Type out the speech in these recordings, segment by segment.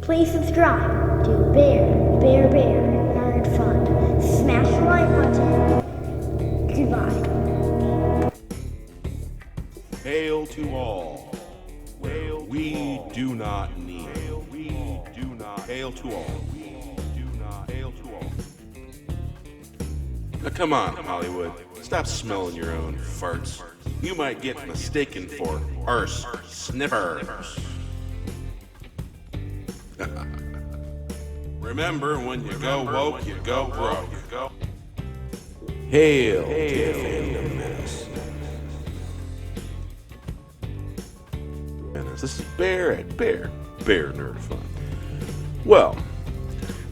Please subscribe to Bear Nerd Fun. Smash the like button. Goodbye. Hail to all. Hail we do not need. Hail to all. Hail to all. Now come on, Hollywood. Stop smelling your own farts. You might get mistaken for arse sniffers. Remember, when you go woke, you go broke. Hail to the fandom menace. This is Bear at Bear Nerd Fun. Well,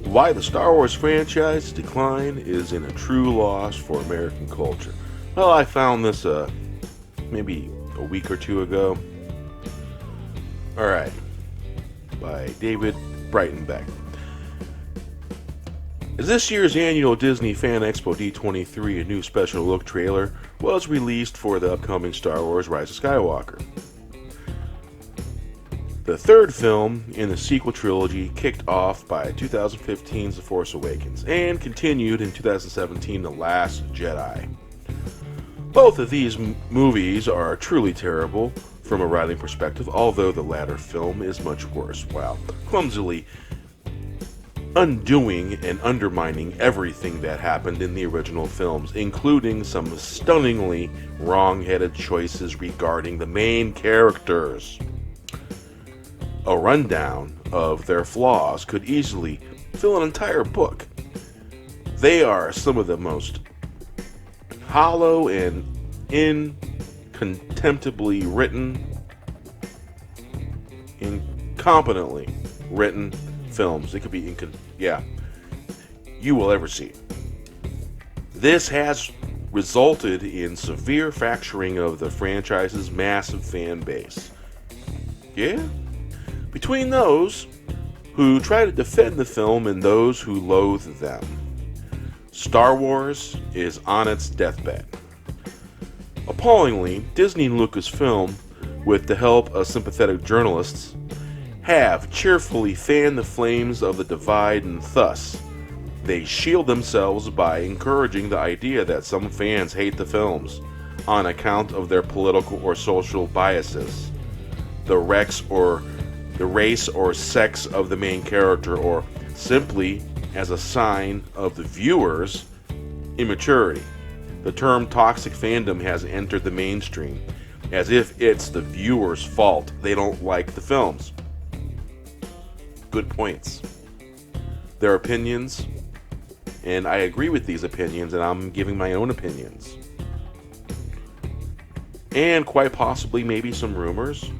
why the Star Wars franchise decline is in a true loss for American culture. Well, I found this maybe a week or two ago. Alright, by David Breitenbeck. This year's annual Disney Fan Expo D23, a new special look trailer was released for the upcoming Star Wars Rise of Skywalker. The third film in the sequel trilogy kicked off by 2015's The Force Awakens and continued in 2017's The Last Jedi. Both of these movies are truly terrible from a writing perspective, although the latter film is much worse, while clumsily undoing and undermining everything that happened in the original films, including some stunningly wrong-headed choices regarding the main characters. A rundown of their flaws could easily fill an entire book. They are some of the most hollow and incontemptibly written, incompetently written films. It could be you will ever see. This has resulted in severe fracturing of the franchise's massive fan base. Yeah? Between those who try to defend the film and those who loathe them, Star Wars is on its deathbed. Appallingly, Disney and Lucasfilm, with the help of sympathetic journalists, have cheerfully fanned the flames of the divide, and thus they shield themselves by encouraging the idea that some fans hate the films on account of their political or social biases, the race or sex of the main character, or simply as a sign of the viewer's immaturity. The term toxic fandom has entered the mainstream, as if it's the viewer's fault they don't like the films. Good points. Their opinions, and I agree with these opinions, and I'm giving my own opinions. And quite possibly maybe some rumors.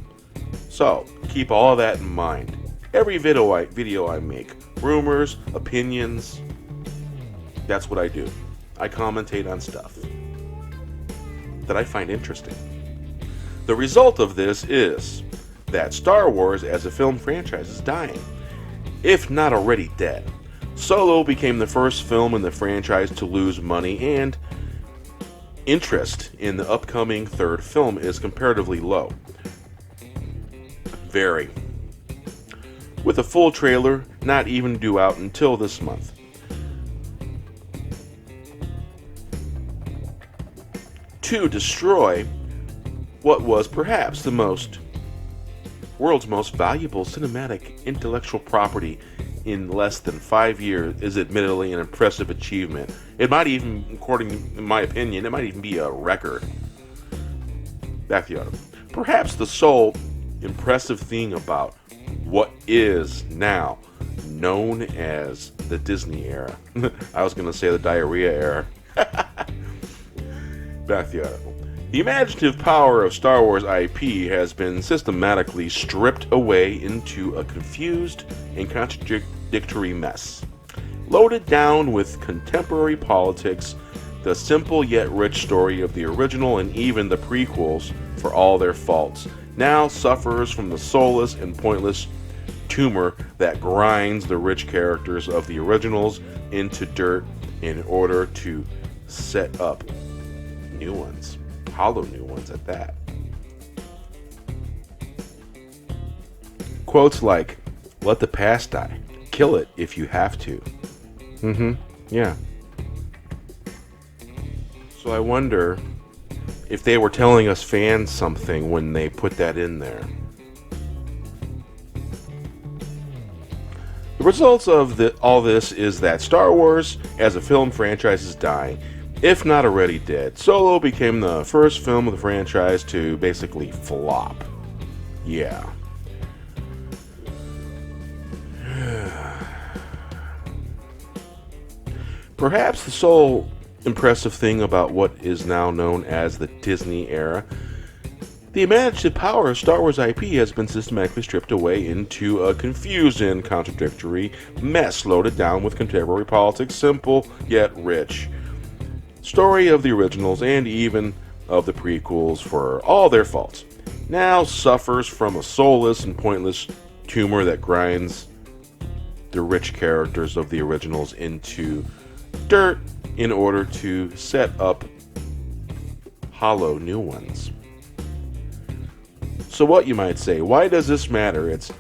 So, keep all of that in mind. Every video I make, rumors, opinions, that's what I do. I commentate on stuff that I find interesting. The result of this is that Star Wars as a film franchise is dying, if not already dead. Solo became the first film in the franchise to lose money, and interest in the upcoming third film is comparatively low. Very. With a full trailer not even due out until this month. To destroy what was perhaps the world's most valuable cinematic intellectual property in less than 5 years is admittedly an impressive achievement. It might even, according in my opinion, it might even be a record. Back to the article. Perhaps the sole impressive thing about what is now known as the Disney era. I was going to say the diarrhea era. Back to the article. The imaginative power of Star Wars IP has been systematically stripped away into a confused and contradictory mess. Loaded down with contemporary politics, the simple yet rich story of the original and even the prequels, for all their faults, now suffers from the soulless and pointless tumor that grinds the rich characters of the originals into dirt in order to set up new ones. Hollow new ones at that. Quotes like, Let the past die. Kill it if you have to. Yeah. So I wonder if they were telling us fans something when they put that in there. The results of all this is that Star Wars as a film franchise is dying, if not already dead. Solo became the first film of the franchise to basically flop. Yeah. Perhaps the sole impressive thing about what is now known as the Disney era, the imaginative power of Star Wars IP has been systematically stripped away into a confused and contradictory mess loaded down with contemporary politics, simple yet rich. Story of the originals and even of the prequels, for all their faults, now suffers from a soulless and pointless tumor that grinds the rich characters of the originals into dirt in order to set up hollow new ones. So what, you might say, why does this matter? It's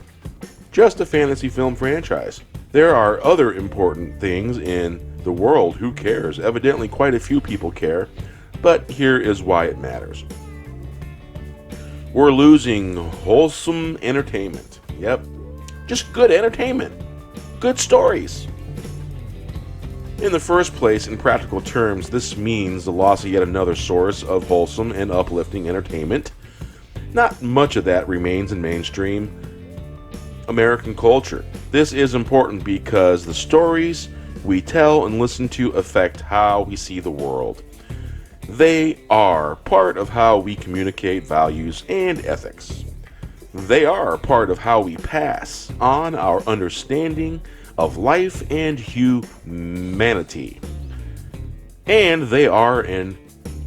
just a fantasy film franchise. There are other important things in the world. Who cares? Evidently quite a few people care, but here is why it matters. We're losing wholesome entertainment. Yep, just good entertainment. Good stories. In the first place, in practical terms, this means the loss of yet another source of wholesome and uplifting entertainment. Not much of that remains in mainstream American culture. This is important because the stories we tell and listen to affect how we see the world. They are part of how we communicate values and ethics. They are part of how we pass on our understanding of life and humanity. And they are an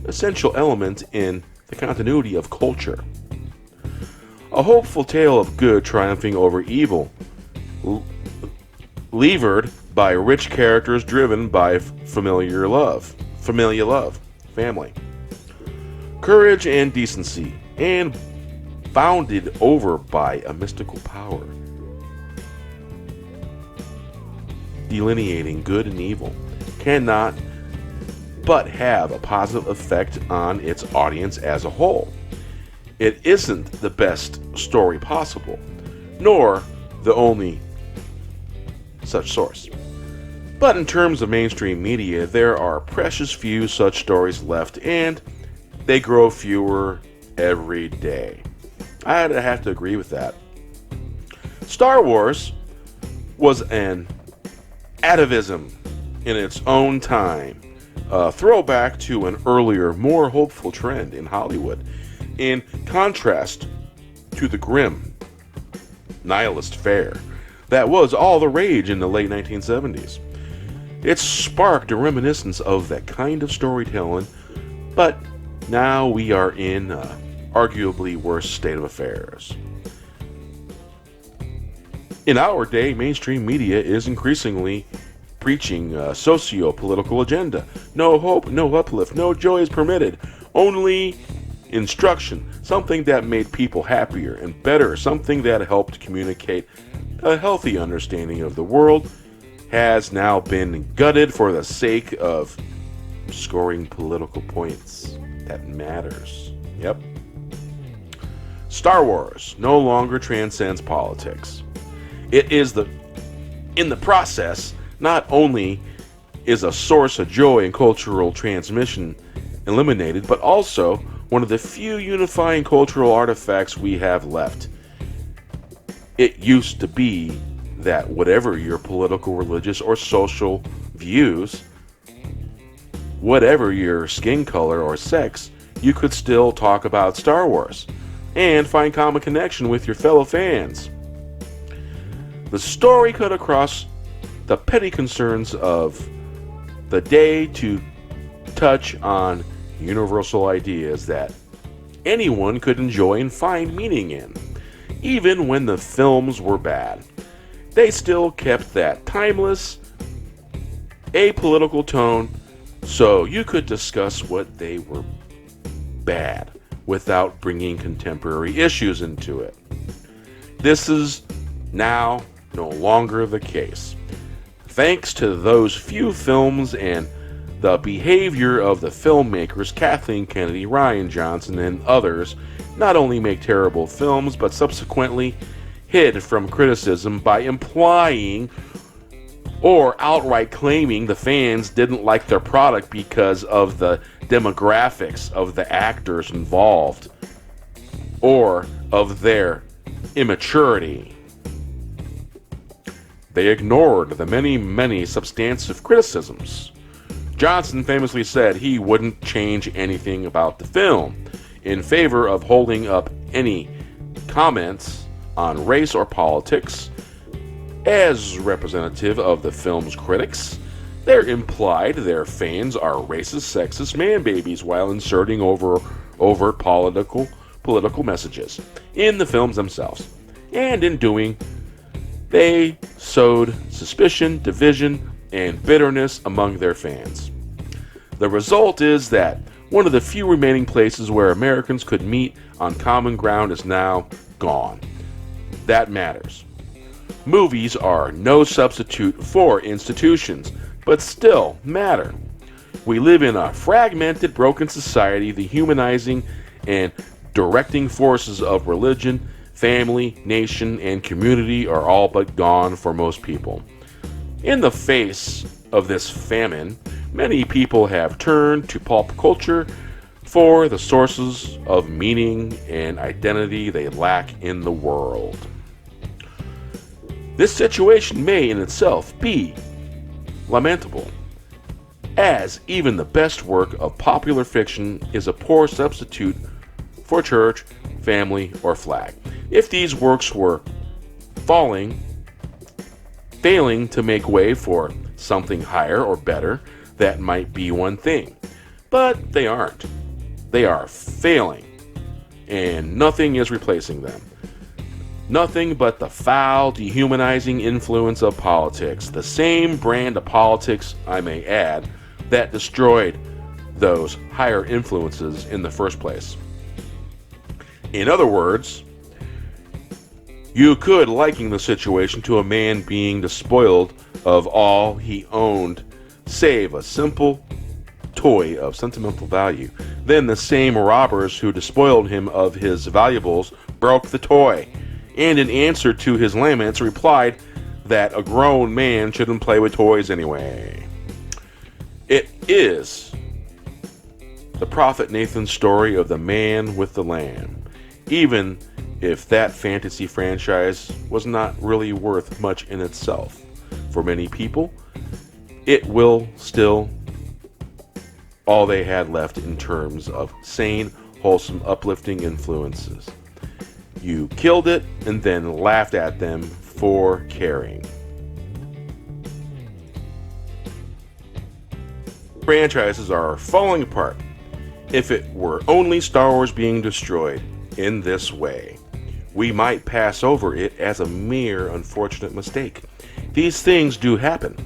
essential element in the continuity of culture. A hopeful tale of good triumphing over evil, levered by rich characters driven by familiar love, family, courage and decency, and bounded over by a mystical power, delineating good and evil, cannot but have a positive effect on its audience as a whole. It isn't the best story possible, nor the only such source. But in terms of mainstream media, there are precious few such stories left, and they grow fewer every day. I'd have to agree with that. Star Wars was an atavism in its own time, a throwback to an earlier, more hopeful trend in Hollywood, in contrast to the grim, nihilist fare that was all the rage in the late 1970s. It sparked a reminiscence of that kind of storytelling, but now we are in an arguably worse state of affairs. In our day, mainstream media is increasingly preaching a socio-political agenda. No hope, no uplift, no joy is permitted. Only instruction, something that made people happier and better, something that helped communicate a healthy understanding of the world, has now been gutted for the sake of scoring political points. That matters. Yep. Star Wars no longer transcends politics. It is in the process, not only is a source of joy and cultural transmission eliminated, but also one of the few unifying cultural artifacts we have left. It used to be that whatever your political, religious, or social views, whatever your skin color or sex, you could still talk about Star Wars and find common connection with your fellow fans. The story cut across the petty concerns of the day to touch on universal ideas that anyone could enjoy and find meaning in. Even when the films were bad, they still kept that timeless, apolitical tone, so you could discuss what they were bad without bringing contemporary issues into it. This is now no longer the case. Thanks to those few films and the behavior of the filmmakers Kathleen Kennedy, Rian Johnson, and others not only make terrible films, but subsequently hid from criticism by implying or outright claiming the fans didn't like their product because of the demographics of the actors involved or of their immaturity. They ignored the many substantive criticisms. Johnson famously said he wouldn't change anything about the film in favor of holding up any comments on race or politics. As representative of the film's critics, they're implied their fans are racist, sexist man-babies while inserting overt political messages in the films themselves. And in doing, they sowed suspicion, division, and bitterness among their fans. The result is that one of the few remaining places where Americans could meet on common ground is now gone. That matters. Movies are no substitute for institutions, but still matter. We live in a fragmented, broken society. The humanizing and directing forces of religion, family, nation, and community are all but gone for most people. In the face of this famine, many people have turned to pulp culture for the sources of meaning and identity they lack in the world. This situation may in itself be lamentable, as even the best work of popular fiction is a poor substitute for church, family, or flag. If these works were failing to make way for something higher or better, that might be one thing. But they aren't. They are failing, and nothing is replacing them. Nothing but the foul, dehumanizing influence of politics. The same brand of politics, I may add, that destroyed those higher influences in the first place. In other words, you could liken the situation to a man being despoiled of all he owned, save a simple toy of sentimental value. Then the same robbers who despoiled him of his valuables broke the toy, and in answer to his laments replied that a grown man shouldn't play with toys anyway. It is the prophet Nathan's story of the man with the lamb, even if that fantasy franchise was not really worth much in itself. For many people, it will still all they had left in terms of sane, wholesome, uplifting influences. You killed it and then laughed at them for caring. Franchises are falling apart. If it were only Star Wars being destroyed in this way, we might pass over it as a mere unfortunate mistake. These things do happen.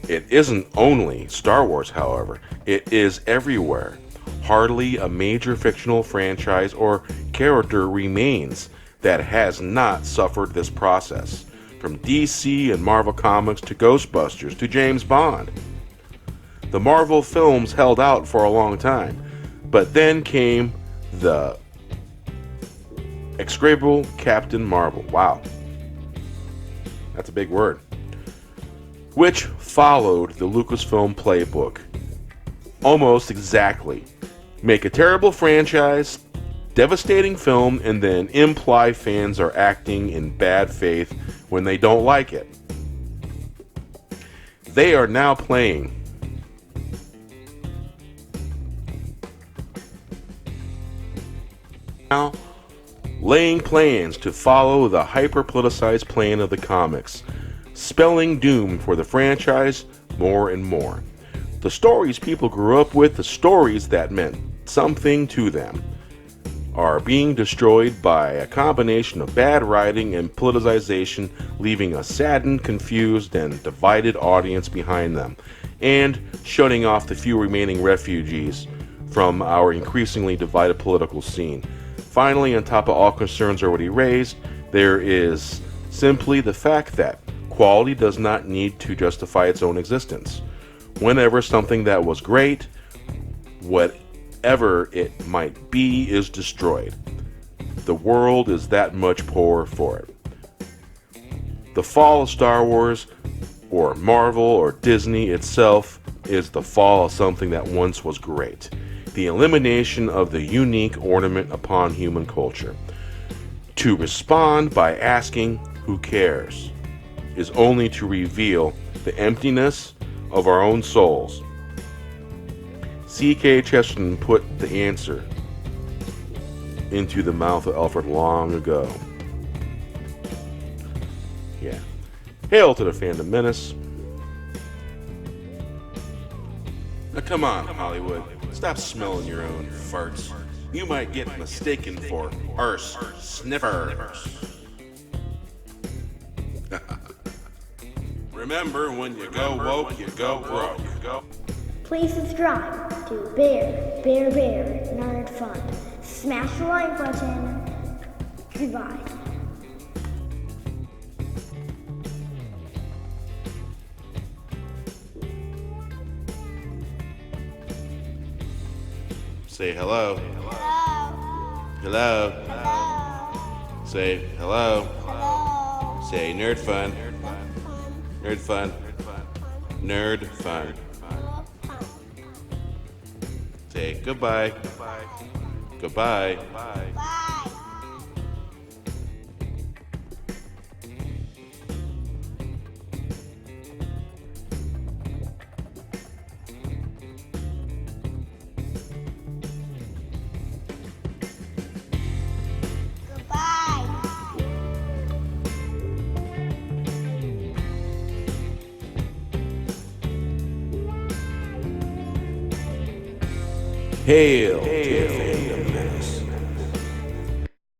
It isn't only Star Wars, however. It is everywhere. Hardly a major fictional franchise or character remains that has not suffered this process. From DC and Marvel Comics to Ghostbusters to James Bond. The Marvel films held out for a long time, but then came the execrable Captain Marvel. Wow. That's a big word. Which followed the Lucasfilm playbook almost exactly. Make a terrible franchise, devastating film, and then imply fans are acting in bad faith when they don't like it. They are now playing laying plans to follow the hyper-politicized plan of the comics, spelling doom for the franchise more and more. The stories people grew up with, the stories that meant something to them, are being destroyed by a combination of bad writing and politicization, leaving a saddened, confused, and divided audience behind them, and shutting off the few remaining refugees from our increasingly divided political scene. Finally, on top of all concerns already raised, there is Simply the fact that quality does not need to justify its own existence. Whenever something that was great, whatever it might be, is destroyed, the world is that much poorer for it. The fall of Star Wars, or Marvel, or Disney itself, is the fall of something that once was great. The elimination of the unique ornament upon human culture. To respond by asking, "Who cares?" is only to reveal the emptiness of our own souls. C.K. Chesterton put the answer into the mouth of Alfred long ago. Yeah. Hail to the fandom menace. Now come on, Hollywood. Stop smelling your own farts. You might get mistaken for arse sniffers. Remember, when you go woke, you go broke. Please subscribe to Bear Nerd Fun. Smash the like button. Goodbye. Say hello. Hello. Hello. Say hello. Hello. Say nerd fun. Nerd fun. Nerd fun. Say goodbye. Goodbye. Bye. Hail to the fandom menace.